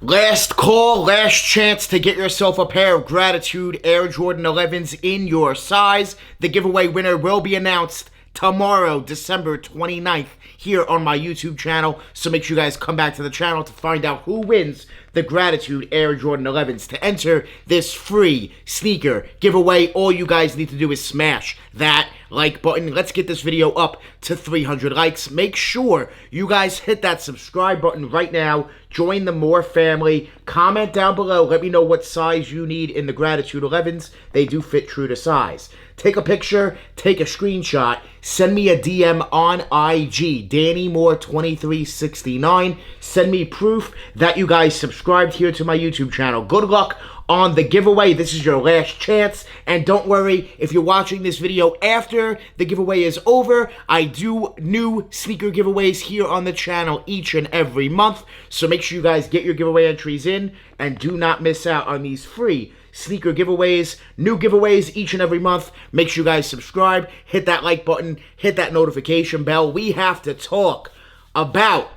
Last call, last chance to get yourself a pair of Gratitude Air Jordan 11s in your size. The giveaway winner will be announced tomorrow, December 29th, here on my YouTube channel. So make sure you guys come back to the channel to find out who wins the Gratitude Air Jordan 11s. To enter this free sneaker giveaway, all you guys need to do is smash that like button. Let's get this video up to 300 likes. Make sure you guys hit that subscribe button right now. Join the More family. Comment down below. Let me know what size you need in the Gratitude 11s. They do fit true to size. Take a picture, take a screenshot, send me a DM on IG, DannyMoore2369. Send me proof that you guys subscribed here to my YouTube channel. Good luck on the giveaway. This is your last chance. And don't worry, if you're watching this video after the giveaway is over, I do new sneaker giveaways here on the channel each and every month. So make sure you guys get your giveaway entries in and do not miss out on these free sneaker giveaways, new giveaways each and every month. Make sure you guys subscribe, hit that like button, hit that notification bell. We have to talk about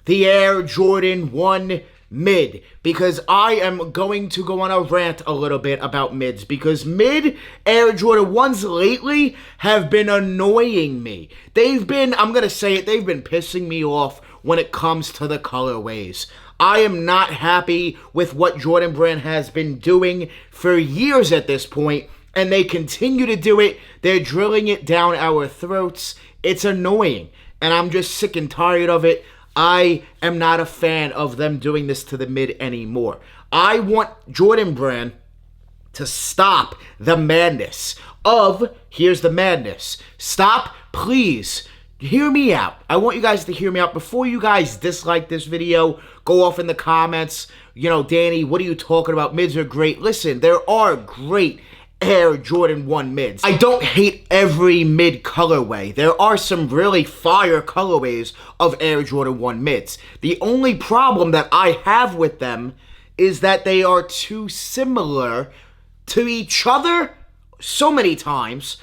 the Air Jordan 1 mid, because I am going to go on a rant a little bit about mids, because mid Air Jordan 1s lately have been annoying me. They've been, I'm going to say it, they've been pissing me off when it comes to the colorways. I am not happy with what Jordan Brand has been doing for years at this point, and they continue to do it. They're drilling it down our throats. It's annoying, and I'm just sick and tired of it. I am not a fan of them doing this to the mid anymore. I want Jordan Brand to stop the madness of, here's the madness. Stop, please. Hear me out. I want you guys to hear me out. Before you guys dislike this video, go off in the comments, you know, Danny, what are you talking about? Mids are great. Listen, there are great Air Jordan 1 mids. I don't hate every mid colorway. There are some really fire colorways of Air Jordan 1 mids. The only problem that I have with them is that they are too similar to each other so many times,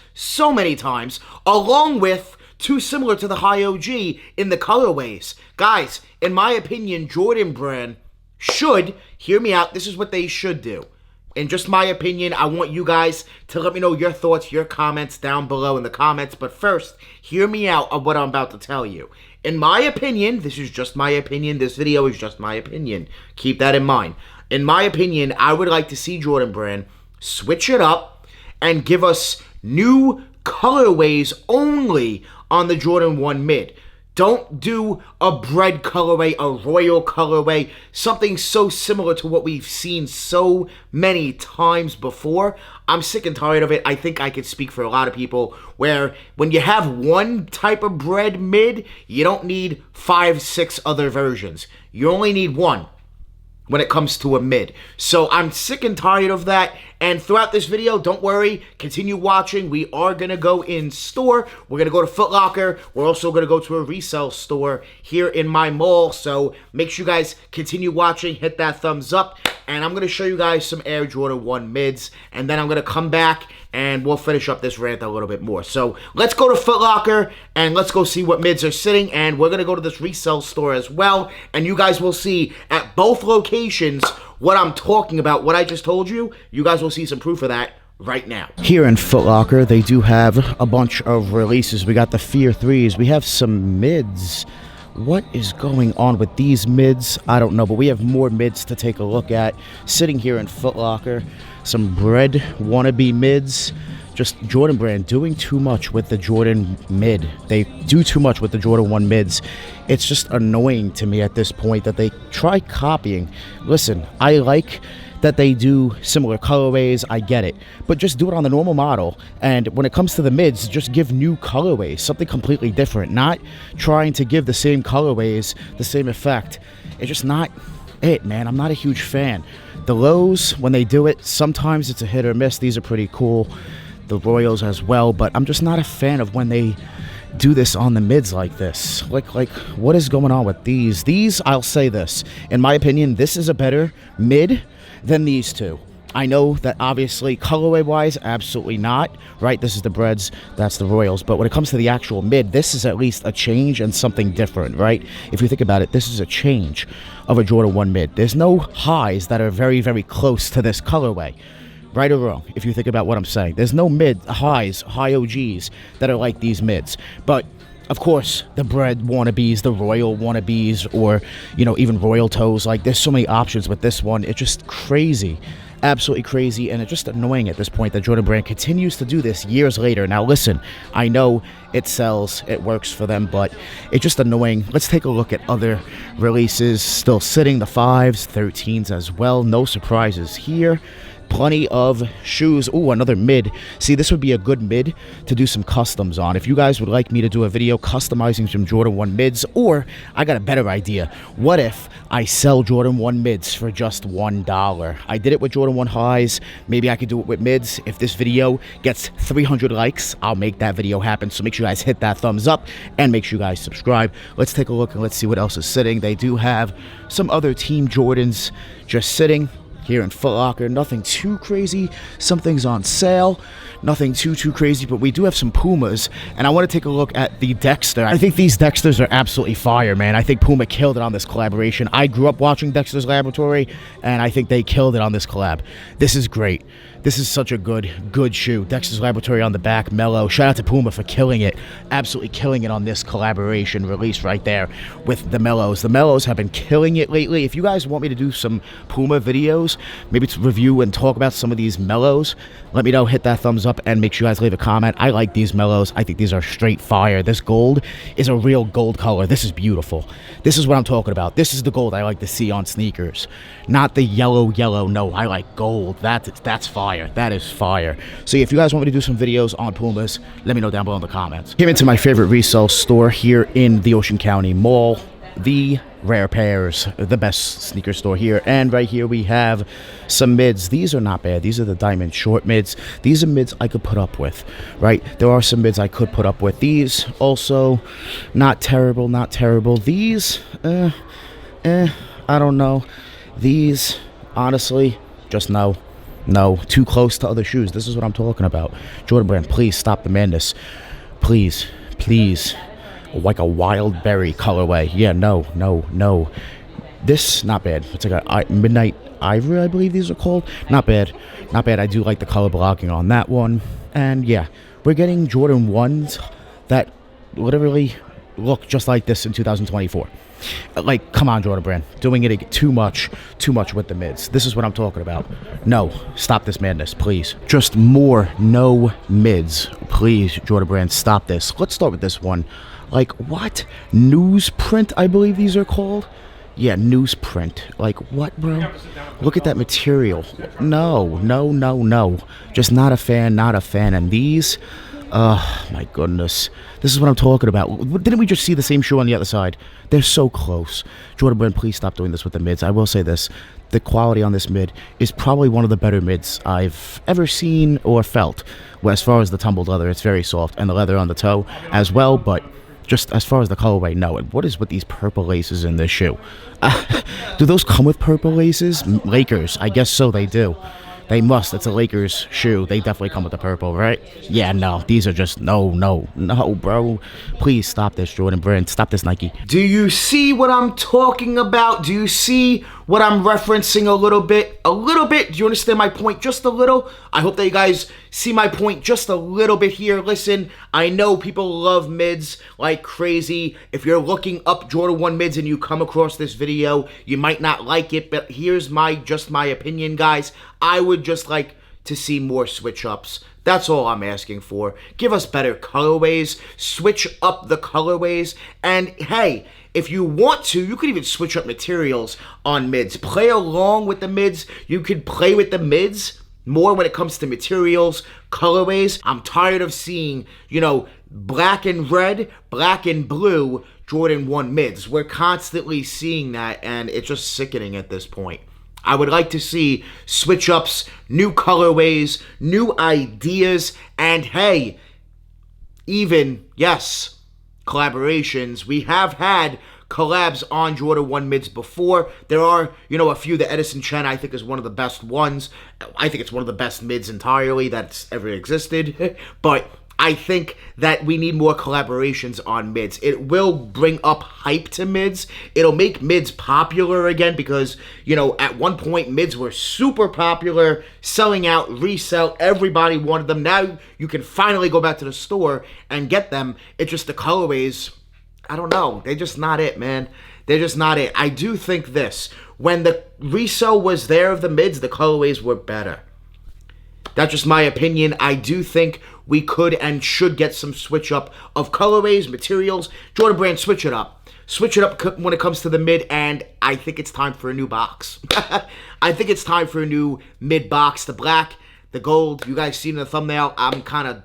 along with too similar to the High OG in the colorways. Guys, in my opinion, Jordan Brand should, hear me out, this is what they should do. In just my opinion, I want you guys to let me know your thoughts, your comments down below in the comments. But first, hear me out of what I'm about to tell you. In my opinion, this is just my opinion. This video is just my opinion. Keep that in mind. In my opinion, I would like to see Jordan Brand switch it up and give us new colorways only on the Jordan 1 mid. Don't do a bread colorway, a royal colorway, something so similar to what we've seen so many times before. I'm sick and tired of it. I think I could speak for a lot of people where when you have one type of bread mid, you don't need 5, 6 other versions. You only need one when it comes to a mid. So I'm sick and tired of that. And throughout this video, don't worry, continue watching. We are going to go in store. We're going to go to Foot Locker. We're also going to go to a resale store here in my mall. So make sure you guys continue watching. Hit that thumbs up. And I'm going to show you guys some Air Jordan 1 mids. And then I'm going to come back and we'll finish up this rant a little bit more. So let's go to Foot Locker and let's go see what mids are sitting. And we're going to go to this resale store as well. And you guys will see at both locations what I'm talking about, what I just told you. You guys will see some proof of that right now. Here in Foot Locker, they do have a bunch of releases. We got the Fear 3s. We have some mids. What is going on with these mids? I don't know, but we have more mids to take a look at. Sitting here in Foot Locker, some bread wannabe mids. Just Jordan Brand doing too much with the Jordan mid. They do too much with the Jordan 1 mids. It's just annoying to me at this point that they try copying. Listen, I like that they do similar colorways, I get it, but just do it on the normal model. And when it comes to the mids, just give new colorways, something completely different, not trying to give the same colorways the same effect. It's just not it, man. I'm not a huge fan. The lows, when they do it, sometimes it's a hit or miss. These are pretty cool. The Royals as well, but I'm just not a fan of when they do this on the mids like this. Like what is going on with these? These, I'll say this, in my opinion, this is a better mid than these two. I know that obviously colorway-wise, absolutely not, right? This is the Breads, that's the Royals. But when it comes to the actual mid, this is at least a change and something different, right? If you think about it, this is a change of a Jordan 1 mid. There's no highs that are very, very close to this colorway. Right or wrong, if you think about what I'm saying. There's no mid highs, high OGs that are like these mids. But of course, the Bread wannabes, the Royal wannabes, or, you know, even Royal Toes. Like, there's so many options with this one. It's just crazy. Absolutely crazy, and it's just annoying at this point that Jordan Brand continues to do this years later. Now, listen, I know it sells, it works for them, but it's just annoying. Let's take a look at other releases. Still sitting, the 5s, 13s as well. No surprises here. Plenty of shoes. Ooh, another mid. See, this would be a good mid to do some customs on. If you guys would like me to do a video customizing some Jordan 1 mids, or I got a better idea. What if I sell Jordan 1 mids for just $1? I did it with Jordan 1 highs. Maybe I could do it with mids. If this video gets 300 likes, I'll make that video happen. So make sure you guys hit that thumbs up and make sure you guys subscribe. Let's take a look and let's see what else is sitting. They do have some other Team Jordans just sitting here in Foot Locker. Nothing too crazy. Something's on sale. Nothing too crazy, but we do have some Pumas, and I want to take a look at the Dexter. I think these Dexters are absolutely fire, man. I think Puma killed it on this collaboration. I grew up watching Dexter's Laboratory, and I think they killed it on this collab. This is great. This is such a good shoe. Dexter's Laboratory on the back, mellow. Shout out to Puma for killing it. Absolutely killing it on this collaboration release right there with the mellows. The mellows have been killing it lately. If you guys want me to do some Puma videos, maybe to review and talk about some of these mellows, let me know. Hit that thumbs up and make sure you guys leave a comment. I like these mellows. I think these are straight fire. This gold is a real gold color. This is beautiful. This is what I'm talking about. This is the gold I like to see on sneakers. Not the yellow. No, I like gold. That's fire. That is fire. So if you guys want me to do some videos on Pumas, let me know down below in the comments. Came into my favorite resale store here in the Ocean County Mall, the Rare Pairs, the best sneaker store here. And right here we have some mids. These are not bad. These are the Diamond Short mids. These are mids I could put up with, right? There are some mids I could put up with. These also not terrible. These, I don't know. These, honestly, just no, too close to other shoes. This is what I'm talking about. Jordan Brand, please stop the madness. Please. Like a wild berry colorway. Yeah, no. This, not bad. It's like a Midnight Ivory, I believe these are called. Not bad. I do like the color blocking on that one. And yeah, we're getting Jordan 1s that literally look just like this in 2024. Like, come on, Jordan Brand. Doing it too much with the mids. This is what I'm talking about. No, stop this madness, please. Just more no mids. Please, Jordan Brand, stop this. Let's start with this one. Like, what? Newsprint, I believe these are called? Yeah, newsprint. Like, what, bro? Look at that material. No. Just not a fan. And these... oh, my goodness. This is what I'm talking about. Didn't we just see the same shoe on the other side? They're so close. Jordan Brand, please stop doing this with the mids. I will say this. The quality on this mid is probably one of the better mids I've ever seen or felt. Well, as far as the tumbled leather, it's very soft. And the leather on the toe as well. But just as far as the colorway, no. And what is with these purple laces in this shoe? Do those come with purple laces? Lakers. I guess so, they do. They must. It's a Lakers shoe. They definitely come with the purple, right? Yeah, no. These are just no, bro. Please stop this, Jordan Brand. Stop this, Nike. Do you see what I'm talking about? Do you see what I'm referencing a little bit? A little bit. Do you understand my point? Just a little. I hope that you guys see my point just a little bit here. Listen, I know people love mids like crazy. If you're looking up Jordan 1 mids and you come across this video, you might not like it, but here's just my opinion, guys. I would just like to see more switch-ups. That's all I'm asking for. Give us better colorways. Switch up the colorways. And hey, if you want to, you could even switch up materials on mids. Play along with the mids. You could play with the mids more when it comes to materials, colorways. I'm tired of seeing, black and red, black and blue Jordan 1 mids. We're constantly seeing that, and it's just sickening at this point. I would like to see switch-ups, new colorways, new ideas, and hey, even, yes, collaborations. We have had collabs on Jordan 1 mids before. There are, a few. The Edison Chen, I think, is one of the best ones. I think it's one of the best mids entirely that's ever existed. But I think that we need more collaborations on mids. It will bring up hype to mids. It'll make mids popular again because, at one point, mids were super popular, selling out, resell. Everybody wanted them. Now you can finally go back to the store and get them. It's just the colorways, I don't know. They're just not it, man. They're just not it. I do think this. When the resale was there of the mids, the colorways were better. That's just my opinion. I do think we could and should get some switch up of colorways, materials. Jordan Brand, switch it up. Switch it up when it comes to the mid, and I think it's time for a new box. I think it's time for a new mid box. The black, the gold, you guys seen in the thumbnail. I'm kind of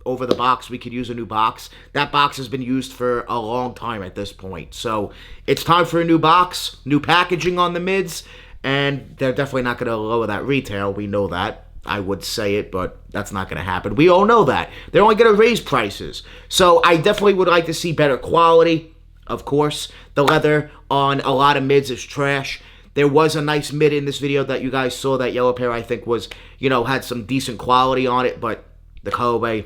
over the box. We could use a new box. That box has been used for a long time at this point. So it's time for a new box, new packaging on the mids, and they're definitely not going to lower that retail. We know that. I would say it, but that's not going to happen. We all know that. They're only going to raise prices. So I definitely would like to see better quality. Of course, the leather on a lot of mids is trash. There was a nice mid in this video that you guys saw. That yellow pair, I think, was, had some decent quality on it, but the colorway,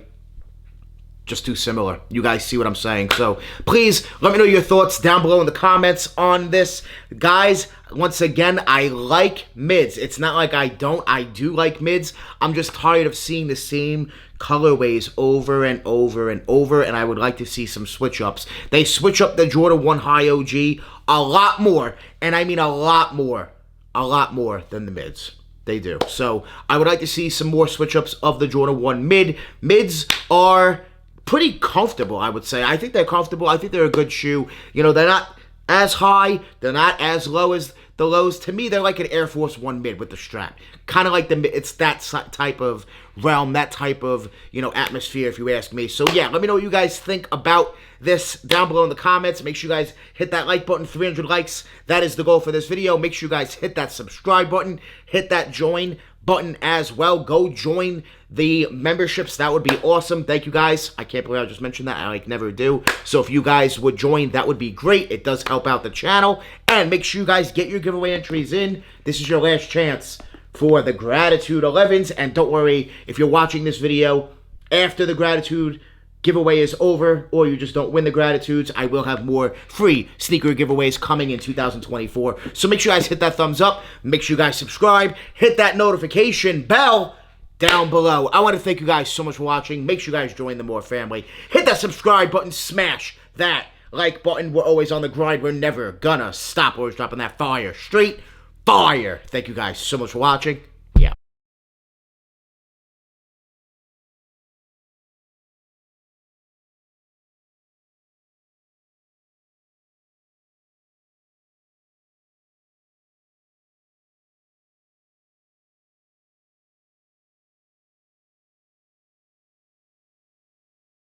just too similar. You guys see what I'm saying. So please let me know your thoughts down below in the comments on this. Guys, once again, I like mids. It's not like I don't. I do like mids. I'm just tired of seeing the same colorways over and over and over, and I would like to see some switch ups. They switch up the Jordan 1 High OG a lot more, and I mean a lot more than the mids. They do. So I would like to see some more switch ups of the Jordan 1 mid. Mids are pretty comfortable, I would say. I think they're comfortable. I think they're a good shoe. They're not as high. They're not as low as the lows. To me, they're like an Air Force 1 mid with the strap. Kind of like it's that type of realm, that type of, atmosphere, if you ask me. So, yeah, let me know what you guys think about this down below in the comments. Make sure you guys hit that like button, 300 likes. That is the goal for this video. Make sure you guys hit that subscribe button, hit that join button as well. Go join the memberships. That would be awesome. Thank you guys. I can't believe I just mentioned that. I never do. So if you guys would join, that would be great. It does help out the channel. And make sure you guys get your giveaway entries in. This is your last chance for the Gratitude 11s. And don't worry, if you're watching this video after the Gratitude giveaway is over, or you just don't win the Gratitudes, I will have more free sneaker giveaways coming in 2024. So make sure you guys hit that thumbs up. Make sure you guys subscribe. Hit that notification bell down below. I want to thank you guys so much for watching. Make sure you guys join the More family. Hit that subscribe button. Smash that like button. We're always on the grind. We're never gonna stop. Always dropping that fire. Straight fire. Thank you guys so much for watching.